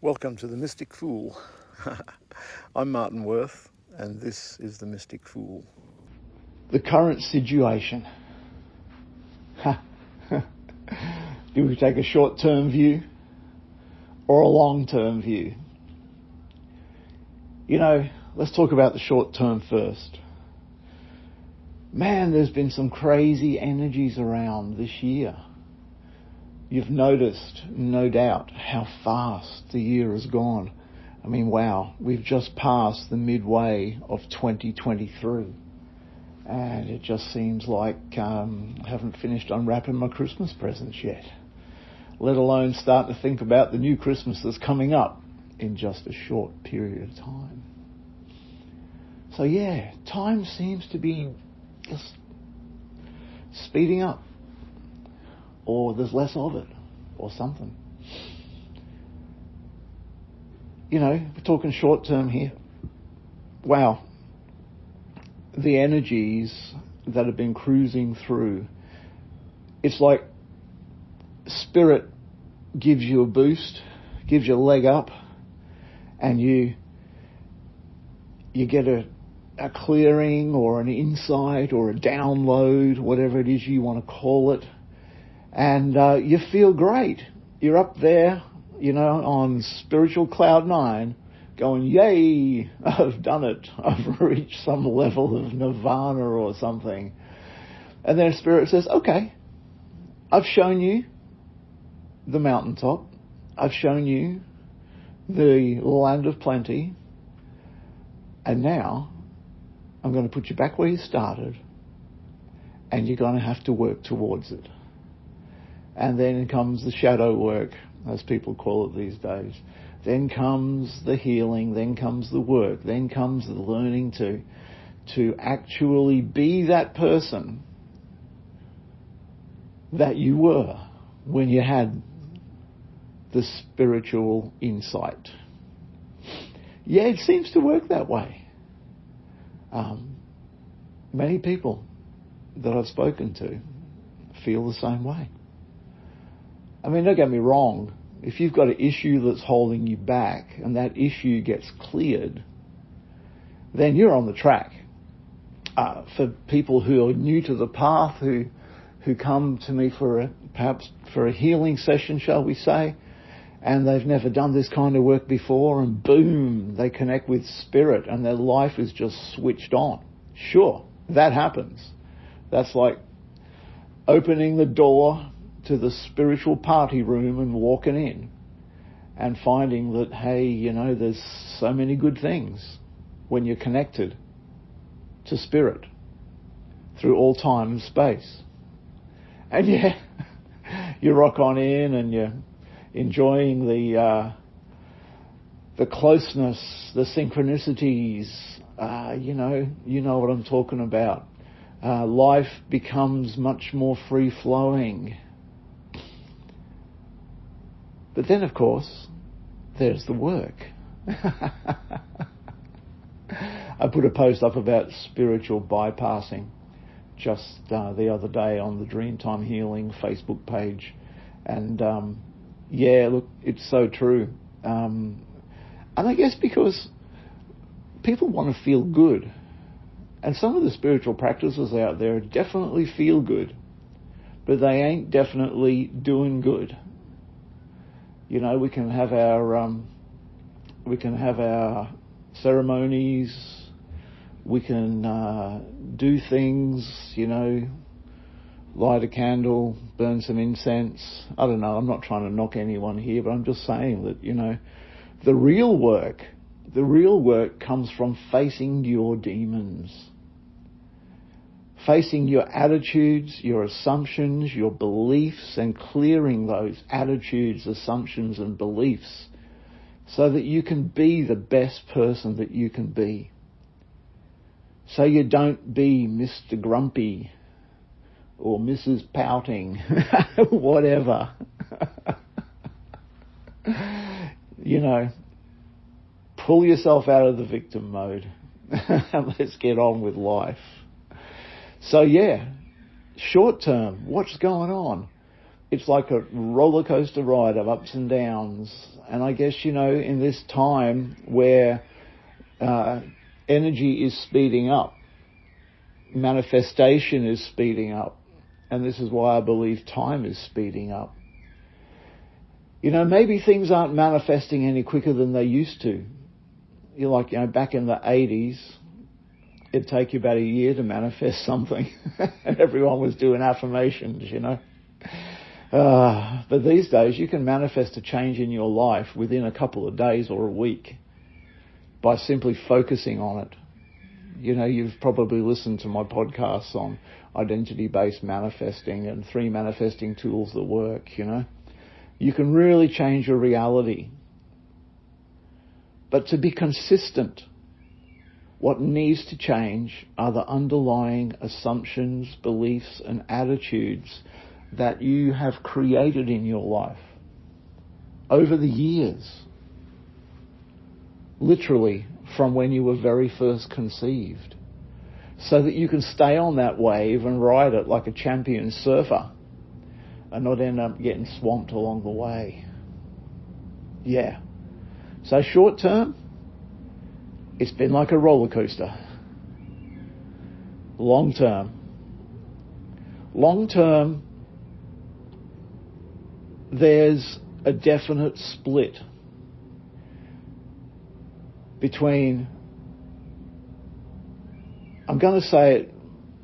Welcome to the Mystic Fool. I'm Martin Worth, and this is the Mystic Fool. The current situation. Do we take a short-term view or a long-term view? Let's talk about the short-term first. Man, there's been some crazy energies around this year. You've noticed, no doubt, how fast the year has gone. I mean, wow, we've just passed the midway of 2023. And it just seems like I haven't finished unwrapping my Christmas presents yet, let alone start to think about the new Christmas that's coming up in just a short period of time. So yeah, time seems to be just speeding up. Or there's less of it, or something. We're talking short term here. Wow. The energies that have been cruising through, it's like spirit gives you a boost, gives you a leg up, and you get a clearing or an insight or a download, whatever it is you want to call it. And you feel great. You're up there, on spiritual cloud 9, going, yay, I've done it. I've reached some level of nirvana or something. And then Spirit says, okay, I've shown you the mountaintop. I've shown you the land of plenty. And now I'm going to put you back where you started. And you're going to have to work towards it. And then comes the shadow work, as people call it these days. Then comes the healing, then comes the work, then comes the learning to actually be that person that you were when you had the spiritual insight. Yeah, it seems to work that way. Many people that I've spoken to feel the same way. I mean, don't get me wrong. If you've got an issue that's holding you back and that issue gets cleared, then you're on the track. For people who are new to the path, who come to me perhaps for a healing session, shall we say, and they've never done this kind of work before, and boom, they connect with spirit and their life is just switched on. Sure, that happens. That's like opening the door to the spiritual party room and walking in and finding that, hey, there's so many good things when you're connected to spirit through all time and space. And yeah, you rock on in and you're enjoying the closeness, the synchronicities, you know what I'm talking about. Life becomes much more free-flowing. But then, of course, there's the work. I put a post up about spiritual bypassing just the other day on the Dreamtime Healing Facebook page. And, look, it's so true. And I guess because people want to feel good. And some of the spiritual practices out there definitely feel good, but they ain't definitely doing good. We can have our ceremonies, we can do things, light a candle, burn some incense. I don't know, I'm not trying to knock anyone here, but I'm just saying that, the real work comes from facing your demons. Facing your attitudes, your assumptions, your beliefs, and clearing those attitudes, assumptions, and beliefs so that you can be the best person that you can be. So you don't be Mr. Grumpy or Mrs. Pouting, whatever. Pull yourself out of the victim mode and let's get on with life. So yeah, short term, what's going on? it's like a roller coaster ride of ups and downs. And I guess, in this time where energy is speeding up, manifestation is speeding up, and this is why I believe time is speeding up. Maybe things aren't manifesting any quicker than they used to. Back in the 80s, it'd take you about a year to manifest something, and everyone was doing affirmations, But these days, you can manifest a change in your life within a couple of days or a week by simply focusing on it. You've probably listened to my podcasts on identity-based manifesting and 3 manifesting tools that work, You can really change your reality. But to be consistent, what needs to change are the underlying assumptions, beliefs, and attitudes that you have created in your life over the years. Literally from when you were very first conceived, so that you can stay on that wave and ride it like a champion surfer and not end up getting swamped along the way. Yeah. So short term, it's been like a roller coaster. Long term, there's a definite split between, I'm going to say it,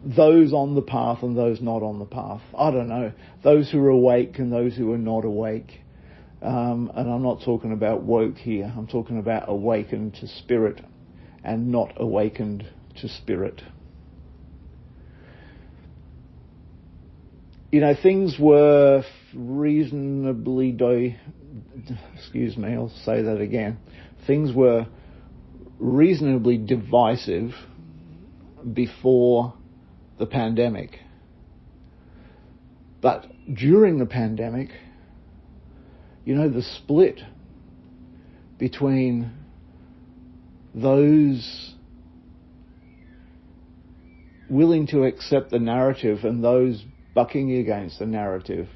those on the path and those not on the path. I don't know. Those who are awake and those who are not awake. And I'm not talking about woke here. I'm talking about awakened to spirit and not awakened to spirit. Things were reasonably, I'll say that again. Things were reasonably divisive before the pandemic. But during the pandemic, the split between those willing to accept the narrative and those bucking against the narrative.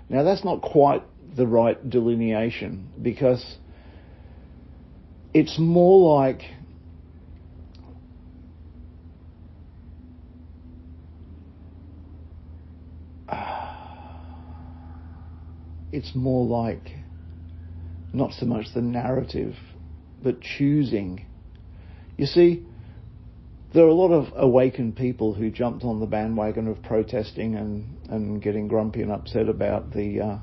Now, that's not quite the right delineation, because it's more like not so much the narrative, but choosing. You see, there are a lot of awakened people who jumped on the bandwagon of protesting and getting grumpy and upset about the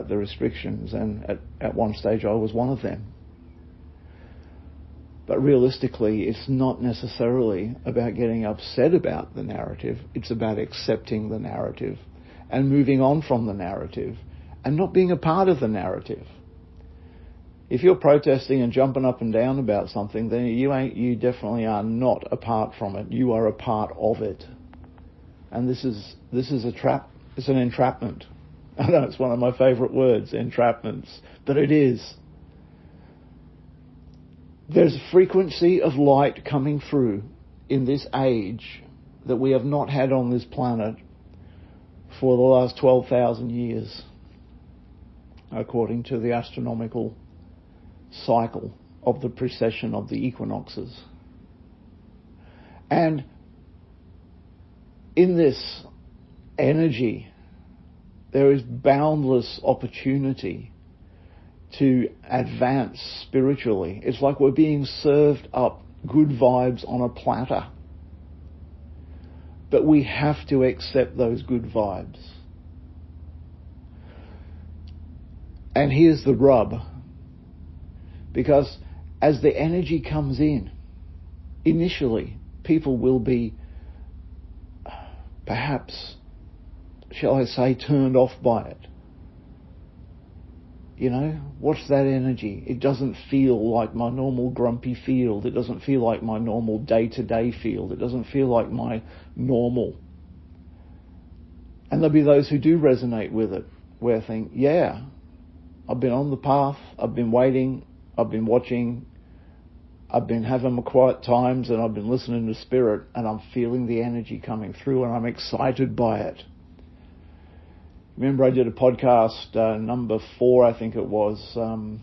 restrictions, and at one stage I was one of them. But realistically, it's not necessarily about getting upset about the narrative. It's about accepting the narrative and moving on from the narrative and not being a part of the narrative. If you're protesting and jumping up and down about something, then you definitely are not apart from it. You are a part of it. And this is a trap. It's an entrapment. I know it's one of my favourite words, entrapments, but it is. There's a frequency of light coming through in this age that we have not had on this planet for the last 12,000 years, according to the astronomical cycle of the precession of the equinoxes. And in this energy, there is boundless opportunity to advance spiritually. It's like we're being served up good vibes on a platter. But we have to accept those good vibes. And here's the rub. Because as the energy comes in, initially, people will be, perhaps, shall I say, turned off by it. What's that energy? It doesn't feel like my normal grumpy field. It doesn't feel like my normal day-to-day field. It doesn't feel like my normal. And there'll be those who do resonate with it, where I think, yeah, I've been on the path, I've been waiting, I've been watching, I've been having my quiet times, and I've been listening to spirit, and I'm feeling the energy coming through, and I'm excited by it. Remember I did a podcast, number 4, I think it was, and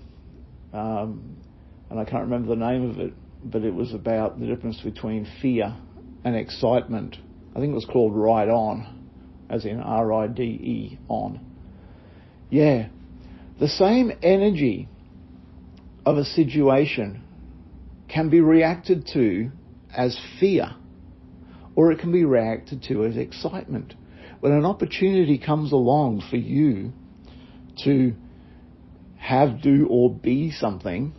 I can't remember the name of it, but it was about the difference between fear and excitement. I think it was called Ride On, as in R-I-D-E, on. Yeah. The same energy of a situation can be reacted to as fear, or it can be reacted to as excitement. When an opportunity comes along for you to have, do, or be something,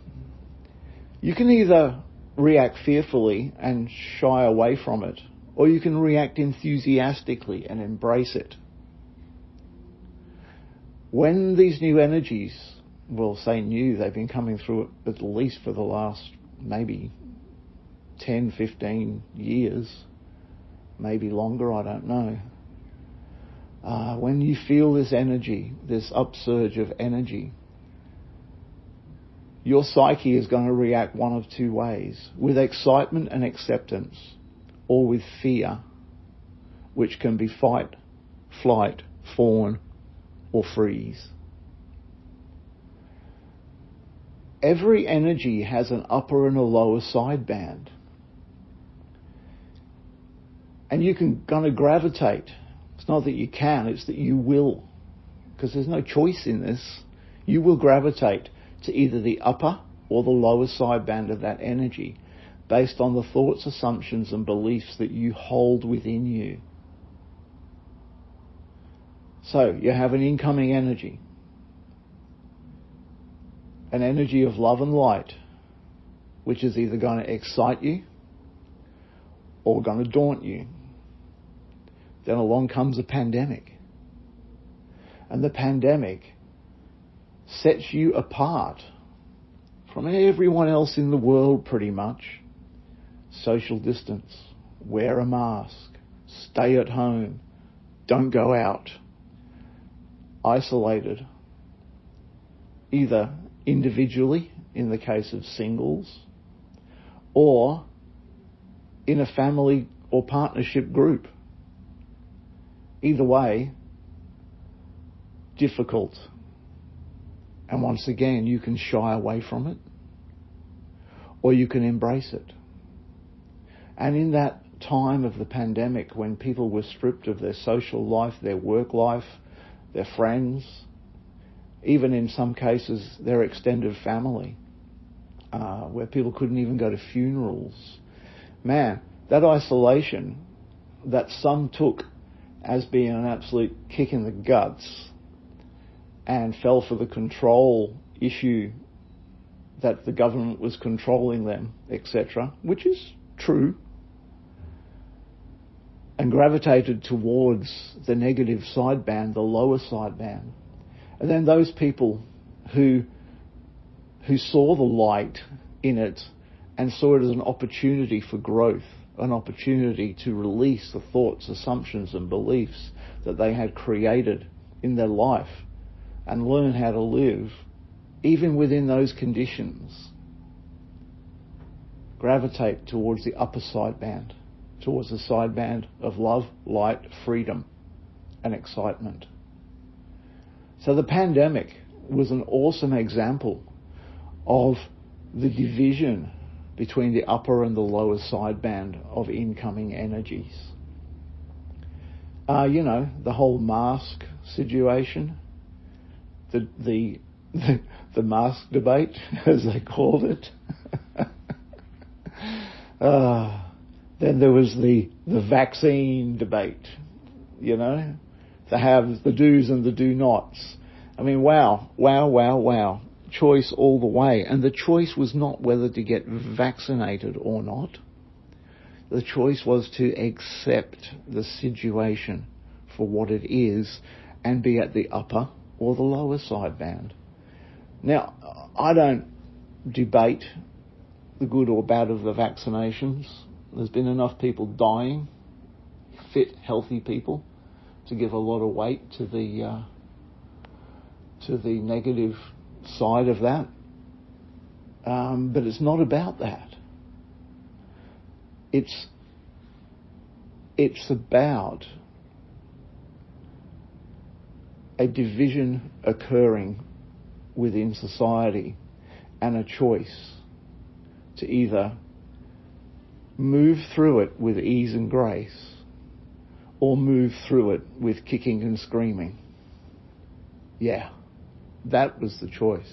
you can either react fearfully and shy away from it, or you can react enthusiastically and embrace it. When these new energies, well, say new, they've been coming through at least for the last maybe 10, 15 years, maybe longer, I don't know. When you feel this energy, this upsurge of energy, your psyche is going to react one of two ways: with excitement and acceptance, or with fear, which can be fight, flight, fawn, or freeze. Every energy has an upper and a lower sideband. And you can kind of gravitate. It's not that you can, it's that you will. Because there's no choice in this. You will gravitate to either the upper or the lower sideband of that energy based on the thoughts, assumptions, and beliefs that you hold within you. So you have an incoming energy, an energy of love and light, which is either going to excite you or going to daunt you. Then along comes a pandemic. And the pandemic sets you apart from everyone else in the world pretty much. Social distance, wear a mask, stay at home, don't go out. Isolated, either individually in the case of singles, or in a family or partnership group. Either way, difficult. And once again, you can shy away from it, or you can embrace it. And in that time of the pandemic, when people were stripped of their social life, their work life, their friends, even in some cases their extended family, where people couldn't even go to funerals. Man, that isolation that some took as being an absolute kick in the guts and fell for the control issue that the government was controlling them, etc., which is true, and gravitated towards the negative sideband, the lower sideband. And then those people who saw the light in it and saw it as an opportunity for growth, an opportunity to release the thoughts, assumptions and beliefs that they had created in their life and learn how to live even within those conditions, gravitate towards the upper sideband, towards the sideband of love, light, freedom and excitement. So the pandemic was an awesome example of the division between the upper and the lower sideband of incoming energies. The whole mask situation, the mask debate, as they called it. Then there was the vaccine debate, the haves, the do's and the do-nots. I mean, wow. Choice all the way. And the choice was not whether to get vaccinated or not. The choice was to accept the situation for what it is and be at the upper or the lower sideband. Now, I don't debate the good or bad of the vaccinations. There's been enough people dying, fit, healthy people, to give a lot of weight to the negative side of that. But it's not about that. It's about a division occurring within society and a choice to either move through it with ease and grace or move through it with kicking and screaming. Yeah, that was the choice.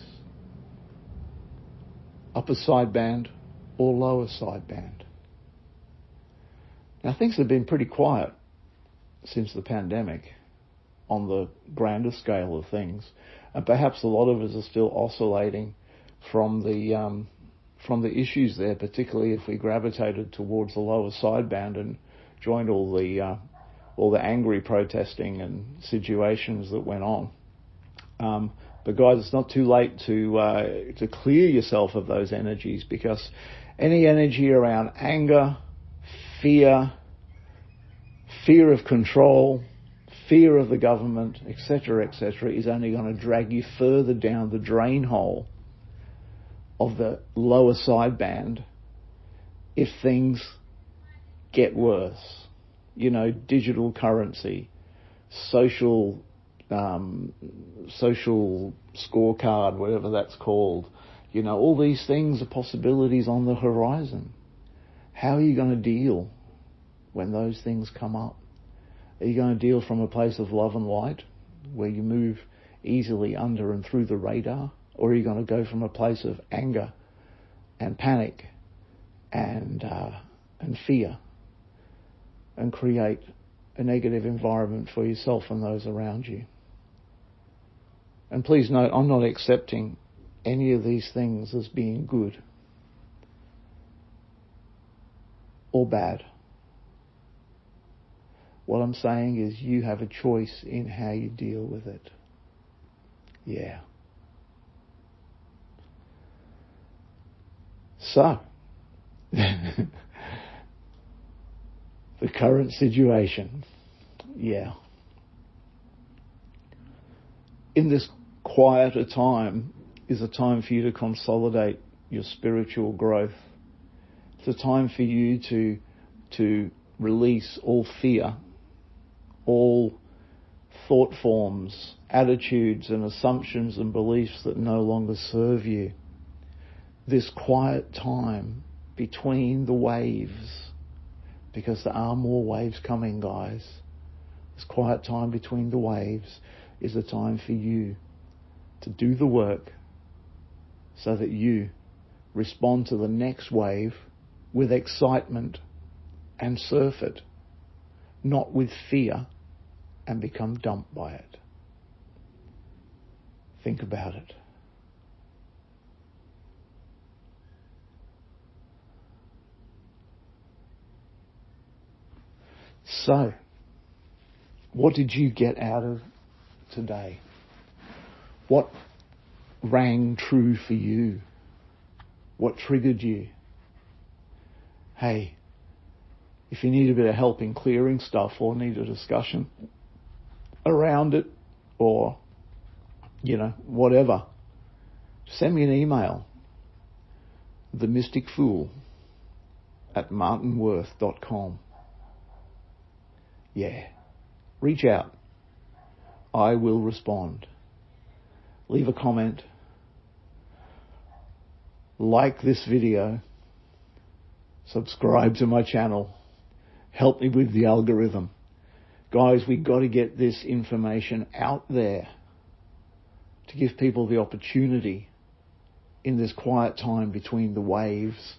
Upper sideband or lower sideband. Now, things have been pretty quiet since the pandemic on the grander scale of things, and perhaps a lot of us are still oscillating from the issues there, particularly if we gravitated towards the lower sideband and joined all the angry protesting and situations that went on. But guys, it's not too late to clear yourself of those energies, because any energy around anger, fear of control, fear of the government, etc., is only going to drag you further down the drain hole of the lower sideband if things get worse. You know, digital currency, social scorecard, whatever that's called. You know, all these things are possibilities on the horizon. How are you going to deal when those things come up? Are you going to deal from a place of love and light, where you move easily under and through the radar? Or are you going to go from a place of anger and panic and fear and create a negative environment for yourself and those around you? And please note, I'm not accepting any of these things as being good or bad. What I'm saying is you have a choice in how you deal with it. Yeah. So, the current situation. Yeah. In this quieter time is a time for you to consolidate your spiritual growth. It's a time for you to release all fear, all thought forms, attitudes and assumptions and beliefs that no longer serve you. This quiet time between the waves, because there are more waves coming, guys. This quiet time between the waves is a time for you to do the work so that you respond to the next wave with excitement and surf it, not with fear and become dumped by it. Think about it. So, what did you get out of today? What rang true for you? What triggered you? Hey, if you need a bit of help in clearing stuff or need a discussion around it, or, you know, whatever, send me an email. themysticfool@martinworth.com. Yeah. Reach out. I will respond. Leave a comment. Like this video. Subscribe to my channel. Help me with the algorithm. Guys, we've got to get this information out there to give people the opportunity in this quiet time between the waves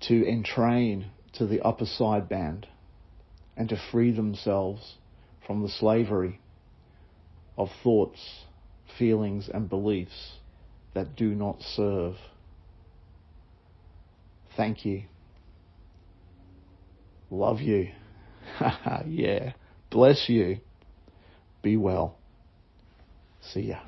to entrain to the upper sideband and to free themselves from the slavery of thoughts, feelings and beliefs that do not serve. Thank you. Love you. Yeah. Bless you. Be well. See ya.